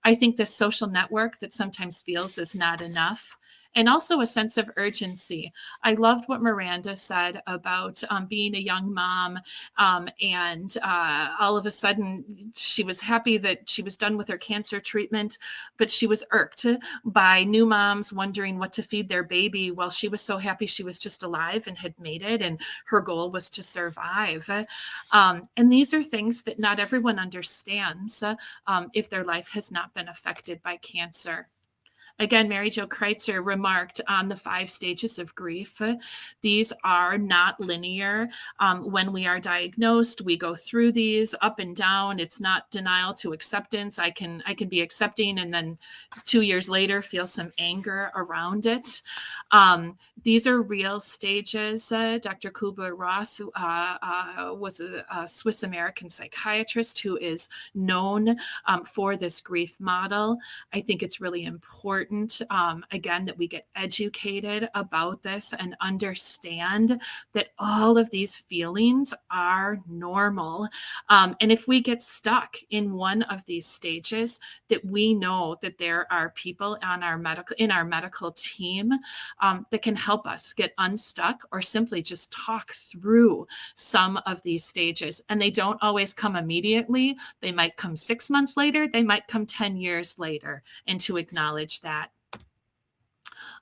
I think the social network that sometimes feels is not enough. And also a sense of urgency. I loved what Miranda said about being a young mom, and all of a sudden she was happy that she was done with her cancer treatment, but she was irked by new moms wondering what to feed their baby while she was so happy she was just alive and had made it, and her goal was to survive. And these are things that not everyone understands if their life has not been affected by cancer. Again, Mary Jo Kreitzer remarked on the 5 stages of grief. These are not linear. When we are diagnosed, we go through these up and down. It's not denial to acceptance. I can be accepting and then 2 years later feel some anger around it. These are real stages. Dr. Kubler-Ross was a Swiss-American psychiatrist who is known for this grief model. I think it's really important, again, that we get educated about this and understand that all of these feelings are normal. And if we get stuck in one of these stages, that we know that there are people in our medical team that can help us get unstuck or simply just talk through some of these stages. And they don't always come immediately. They might come 6 months later. They might come 10 years later. And to acknowledge that.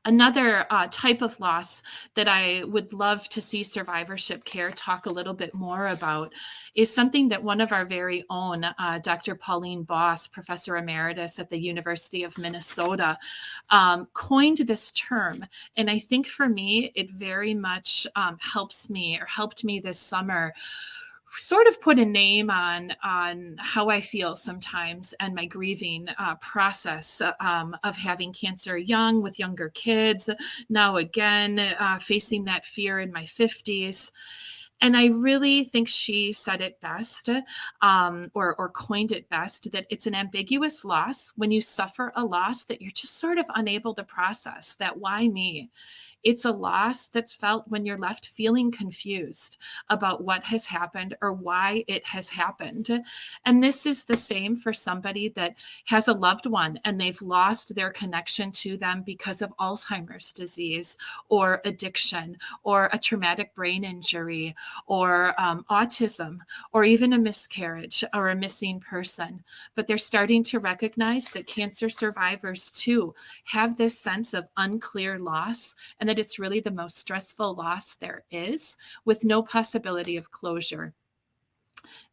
Another type of loss that I would love to see survivorship care talk a little bit more about is something that one of our very own, Dr. Pauline Boss, Professor Emeritus at the University of Minnesota, coined this term. And I think for me, it very much helped me this summer sort of put a name on how I feel sometimes and my grieving process of having cancer young with younger kids, now again facing that fear in my 50s. And I really think she said it best, or coined it best, that it's an ambiguous loss when you suffer a loss that you're just sort of unable to process. That why me? It's a loss that's felt when you're left feeling confused about what has happened or why it has happened. And this is the same for somebody that has a loved one and they've lost their connection to them because of Alzheimer's disease or addiction or a traumatic brain injury or autism or even a miscarriage or a missing person. But they're starting to recognize that cancer survivors too have this sense of unclear loss, and that it's really the most stressful loss there is, with no possibility of closure.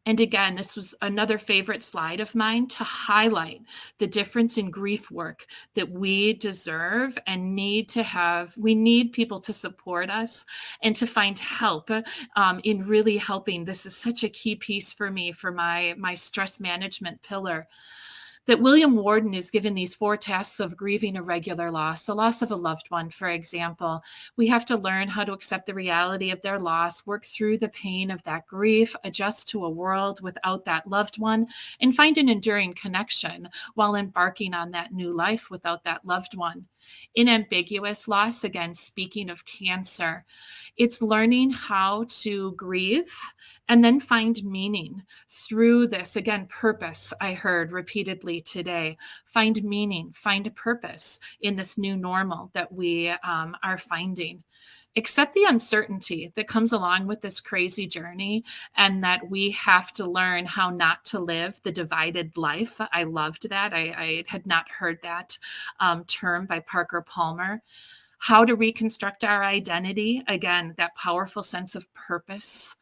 And again, this was another favorite slide of mine to highlight the difference in grief work that we deserve and need to have. We need people to support us and to find help in really helping. This is such a key piece for me for my stress management pillar. That William Worden is given these 4 tasks of grieving a regular loss, a loss of a loved one, for example. We have to learn how to accept the reality of their loss, work through the pain of that grief, adjust to a world without that loved one, and find an enduring connection while embarking on that new life without that loved one. In ambiguous loss, again, speaking of cancer, it's learning how to grieve and then find meaning through this. Again, purpose, I heard repeatedly today. Find meaning, find purpose in this new normal that we are finding. Accept the uncertainty that comes along with this crazy journey, and that we have to learn how not to live the divided life. I loved that. I had not heard that term by Parker Palmer. How to reconstruct our identity. Again, that powerful sense of purpose.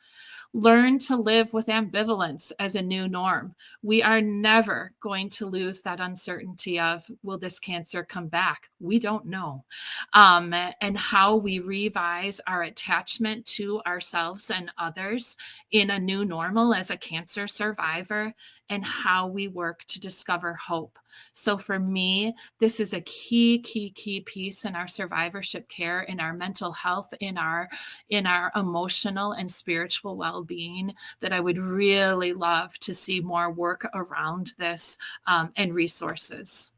Learn to live with ambivalence as a new norm. We are never going to lose that uncertainty of, will this cancer come back? We don't know. And how we revise our attachment to ourselves and others in a new normal as a cancer survivor, and how we work to discover hope. So for me, this is a key piece in our survivorship care, in our mental health, in our emotional and spiritual well-being, that I would really love to see more work around this and resources.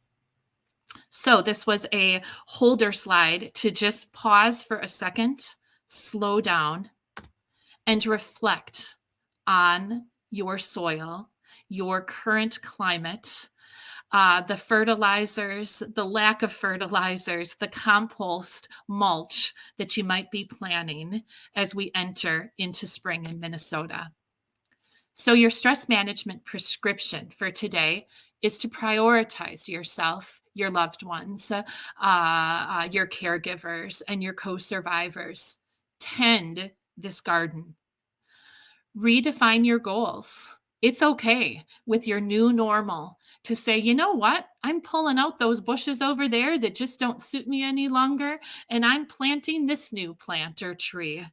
So this was a holder slide to just pause for a second, slow down, and reflect on your soil, your current climate, the fertilizers, the lack of fertilizers, the compost, mulch that you might be planning as we enter into spring in Minnesota. So your stress management prescription for today is to prioritize yourself, your loved ones, your caregivers, and your co-survivors. Tend this garden. Redefine your goals. It's okay with your new normal to say, you know what? I'm pulling out those bushes over there that just don't suit me any longer, and I'm planting this new plant or tree.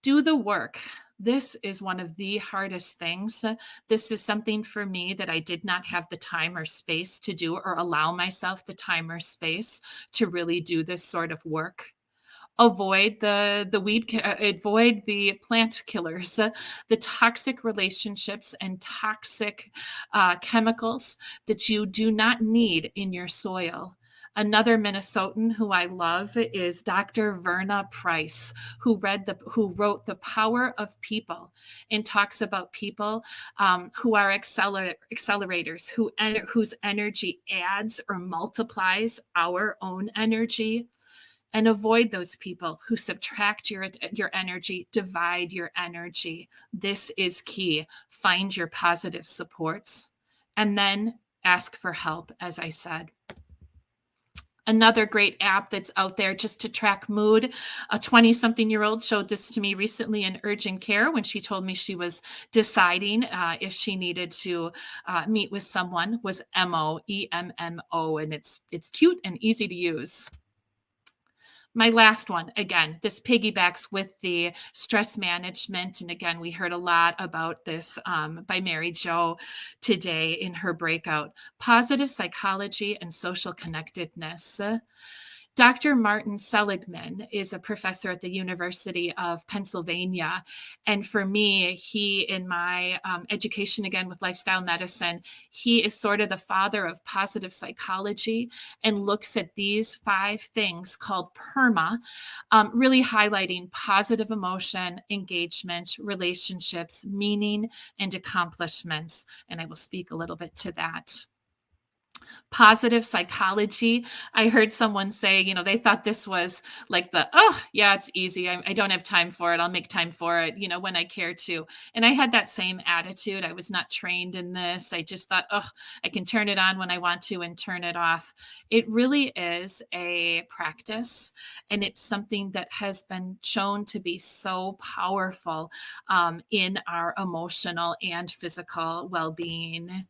Do the work. This is one of the hardest things. This is something for me that I did not have the time or space to do, or allow myself the time or space to really do this sort of work. Avoid avoid the plant killers, the toxic relationships and toxic chemicals that you do not need in your soil. Another Minnesotan who I love is Dr. Verna Price, who wrote The Power of People, and talks about people who are accelerators, whose energy adds or multiplies our own energy. And avoid those people who subtract your energy, divide your energy. This is key. Find your positive supports, and then ask for help, as I said. Another great app that's out there just to track mood. A 20-something-year-old showed this to me recently in urgent care when she told me she was deciding if she needed to meet with someone, was Emmo, EMMO, and it's cute and easy to use. My last one, again, this piggybacks with the stress management. And again, we heard a lot about this by Mary Jo today in her breakout. Positive psychology and social connectedness. Dr. Martin Seligman is a professor at the University of Pennsylvania. And for me, he, in my education again with lifestyle medicine, he is sort of the father of positive psychology and looks at these 5 things called PERMA, really highlighting positive emotion, engagement, relationships, meaning, and accomplishments. And I will speak a little bit to that. Positive psychology. I heard someone say, they thought this was like oh, yeah, it's easy. I don't have time for it. I'll make time for it, when I care to. And I had that same attitude. I was not trained in this. I just thought, oh, I can turn it on when I want to and turn it off. It really is a practice, and it's something that has been shown to be so powerful in our emotional and physical well-being.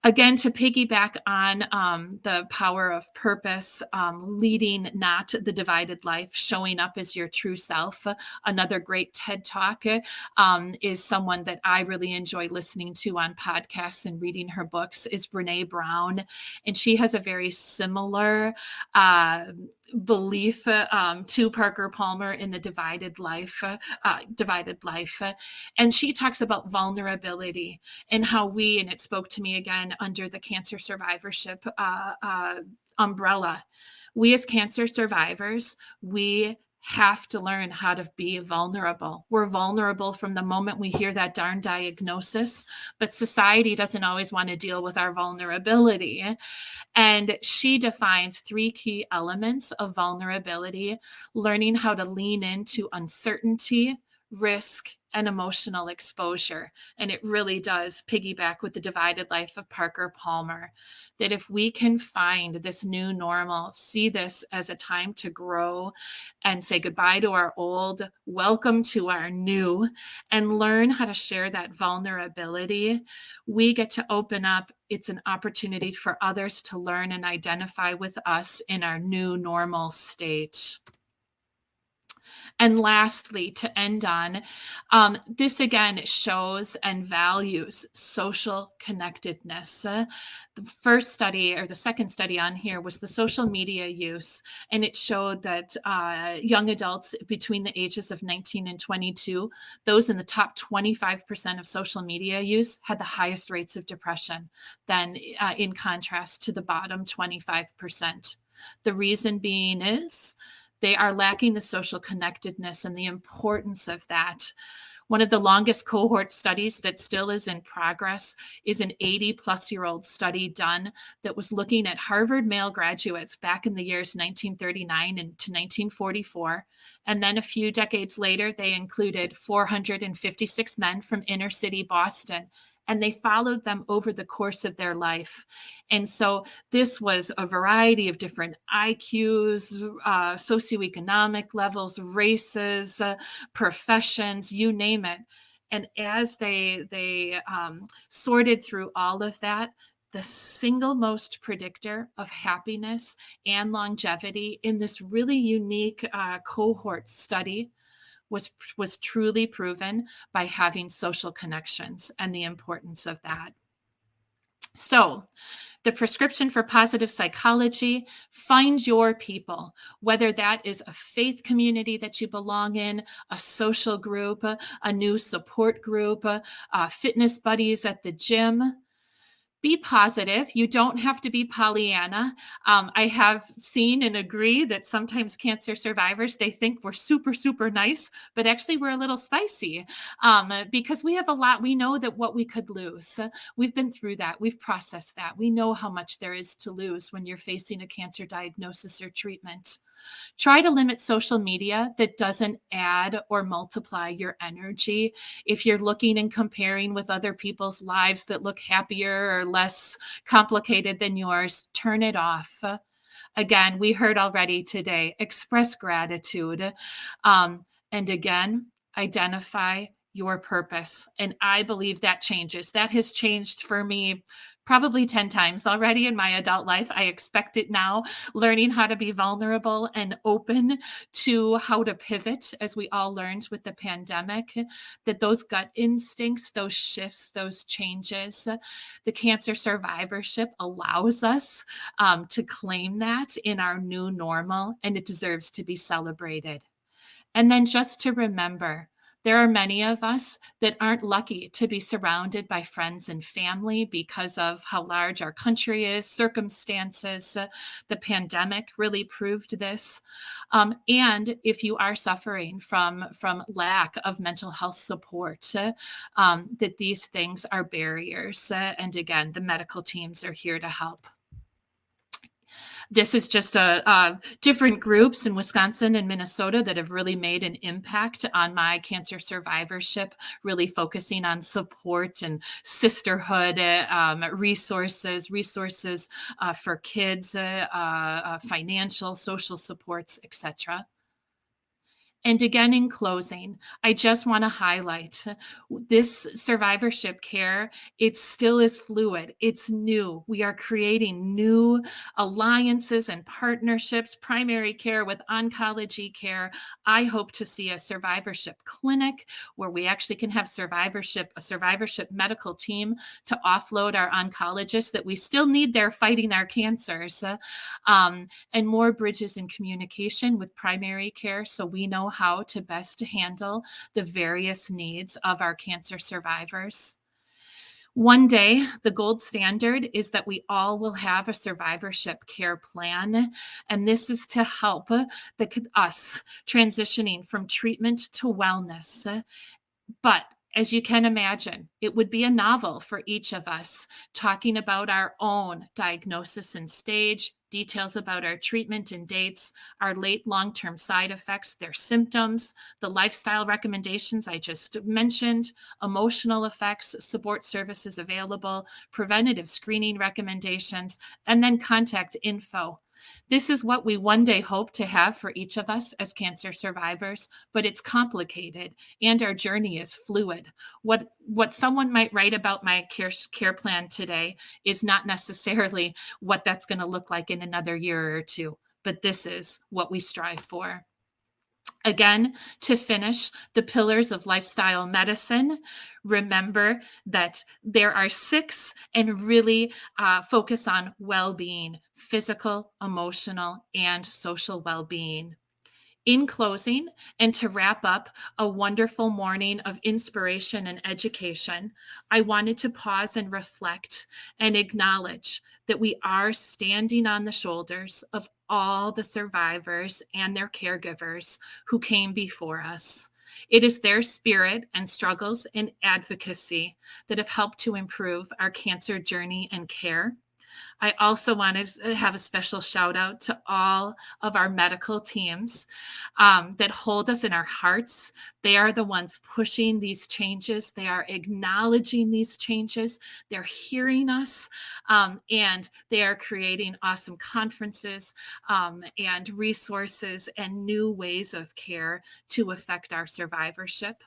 Again, to piggyback on the power of purpose, leading not the divided life, showing up as your true self. Another great TED Talk is someone that I really enjoy listening to on podcasts and reading her books is Brene Brown. And she has a very similar belief to Parker Palmer in the divided life. And she talks about vulnerability and how and it spoke to me again under the cancer survivorship umbrella. We as cancer survivors, we have to learn how to be vulnerable. We're vulnerable from the moment we hear that darn diagnosis, but society doesn't always want to deal with our vulnerability. And she defines 3 key elements of vulnerability: learning how to lean into uncertainty, risk, and emotional exposure. And it really does piggyback with the divided life of Parker Palmer, that if we can find this new normal, see this as a time to grow and say goodbye to our old, welcome to our new, and learn how to share that vulnerability, we get to open up. It's an opportunity for others to learn and identify with us in our new normal state. And lastly, to end on, this again shows and values social connectedness. The first study, or the second study on here, was the social media use, and it showed that young adults between the ages of 19 and 22, those in the top 25% of social media use, had the highest rates of depression than in contrast to the bottom 25%. The reason being is they are lacking the social connectedness and the importance of that. One of the longest cohort studies that still is in progress is an 80-plus-year-old study done that was looking at Harvard male graduates back in the years 1939 and to 1944. And then a few decades later, they included 456 men from inner city Boston, and they followed them over the course of their life. And so this was a variety of different IQs, socioeconomic levels, races, professions, you name it. And as they sorted through all of that, the single most predictor of happiness and longevity in this really unique cohort study was truly proven by having social connections and the importance of that. So, the prescription for positive psychology: find your people, whether that is a faith community that you belong in, a social group, a new support group, fitness buddies at the gym. Be positive. You don't have to be Pollyanna. I have seen and agree that sometimes cancer survivors, they think we're super, super nice, but actually we're a little spicy because we have a lot. We know that what we could lose. We've been through that. We've processed that. We know how much there is to lose when you're facing a cancer diagnosis or treatment. Try to limit social media that doesn't add or multiply your energy. If you're looking and comparing with other people's lives that look happier or less complicated than yours, turn it off. Again, we heard already today, express gratitude. And again, identify your purpose. And I believe that changes. That has changed for me probably 10 times already in my adult life. I expect it now, learning how to be vulnerable and open to how to pivot, as we all learned with the pandemic, that those gut instincts, those shifts, those changes, the cancer survivorship allows us to claim that in our new normal, and it deserves to be celebrated. And then just to remember, there are many of us that aren't lucky to be surrounded by friends and family because of how large our country is, circumstances. The pandemic really proved this. And if you are suffering from lack of mental health support, that these things are barriers. And again, the medical teams are here to help. This is just different groups in Wisconsin and Minnesota that have really made an impact on my cancer survivorship, really focusing on support and sisterhood, resources for kids, financial, social supports, etc. And again, in closing, I just want to highlight this survivorship care. It still is fluid. It's new. We are creating new alliances and partnerships, primary care with oncology care. I hope to see a survivorship clinic where we actually can have a survivorship medical team to offload our oncologists that we still need there fighting our cancers, and more bridges in communication with primary care so we know how to best handle the various needs of our cancer survivors. One day, the gold standard is that we all will have a survivorship care plan, and this is to help us transitioning from treatment to wellness. But as you can imagine, it would be a novel for each of us, talking about our own diagnosis and stage, details about our treatment and dates, our late long-term side effects, their symptoms, the lifestyle recommendations I just mentioned, emotional effects, support services available, preventative screening recommendations, and then contact info. This is what we one day hope to have for each of us as cancer survivors, but it's complicated and our journey is fluid. What someone might write about my care plan today is not necessarily what that's going to look like in another year or two, but this is what we strive for. Again, to finish, the pillars of lifestyle medicine, remember that there are 6 and really focus on well-being, physical, emotional, and social well-being. In closing, and to wrap up a wonderful morning of inspiration and education, I wanted to pause and reflect and acknowledge that we are standing on the shoulders of all the survivors and their caregivers who came before us. It is their spirit and struggles and advocacy that have helped to improve our cancer journey and care. I also wanted to have a special shout out to all of our medical teams that hold us in our hearts. They are the ones pushing these changes. They are acknowledging these changes. They're hearing us, and they are creating awesome conferences and resources and new ways of care to affect our survivorship.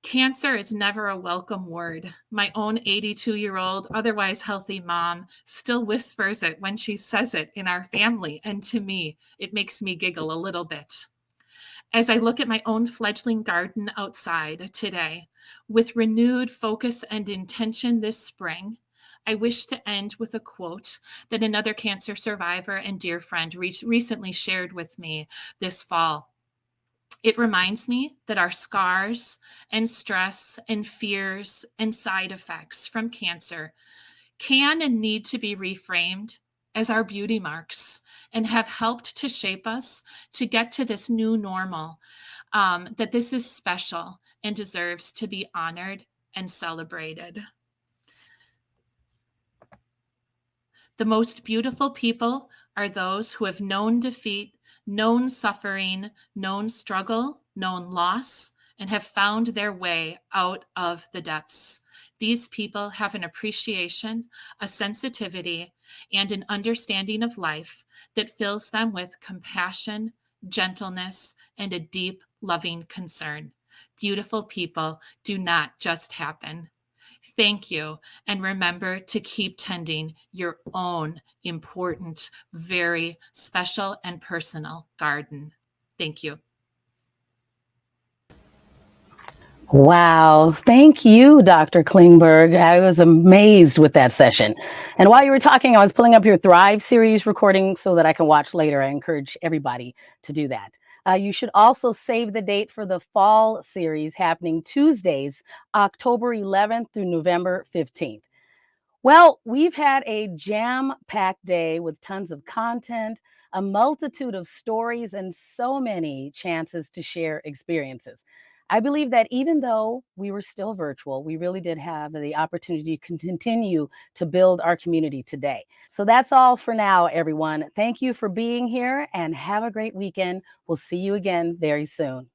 Cancer is never a welcome word. My own 82-year-old, otherwise healthy mom still whispers it when she says it in our family, and to me, it makes me giggle a little bit. As I look at my own fledgling garden outside today, with renewed focus and intention this spring, I wish to end with a quote that another cancer survivor and dear friend recently shared with me this fall. It reminds me that our scars and stress and fears and side effects from cancer can and need to be reframed as our beauty marks and have helped to shape us to get to this new normal, that this is special and deserves to be honored and celebrated. The most beautiful people are those who have known defeat, known suffering, known struggle, known loss, and have found their way out of the depths. These people have an appreciation, a sensitivity, and an understanding of life that fills them with compassion, gentleness, and a deep, loving concern. Beautiful people do not just happen. Thank you. And remember to keep tending your own important, very special and personal garden. Thank you. Wow. Thank you, Dr. Klingberg. I was amazed with that session. And while you were talking, I was pulling up your Thrive series recording so that I can watch later. I encourage everybody to do that. You should also save the date for the fall series happening Tuesdays, October 11th through November 15th. Well, we've had a jam-packed day with tons of content, a multitude of stories, and so many chances to share experiences. I believe that even though we were still virtual, we really did have the opportunity to continue to build our community today. So that's all for now, everyone. Thank you for being here and have a great weekend. We'll see you again very soon.